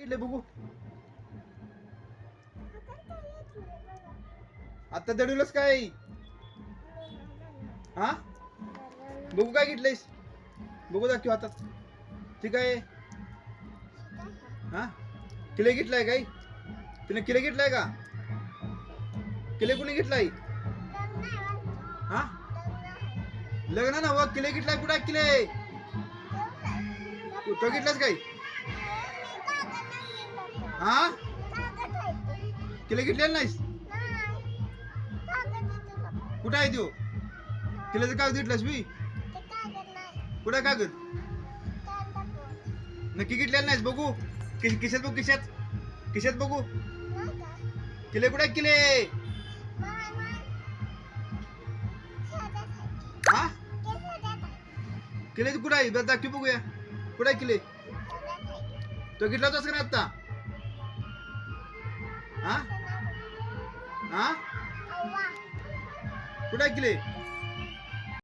इथले बघू आता दडवलंस काय हा बघू काय घेतलंयस बघू दाखव हातात ठीक आहे हा किले घेतलाय काय तिने किले घेतलाय का किले कुणी घेतलाय हा लग्न ना व किले घेतलाय कुठे किले तो घेतलास काय हा किले घेतलेला नाहीस कुठं आहे तो किल्ल्याचं कागद घेतलास मी कुठं कागद नक्की घेतलेला नाहीस बघू किशात बघू किशात बघू किल्ले कुठे किल्ले हा किल्ले कुठं आहे बस दाखवी बघूया कुठं आहे किल्ले तो घेतला होतास का नाही आत्ता हा हा कुठं आहे किल्ले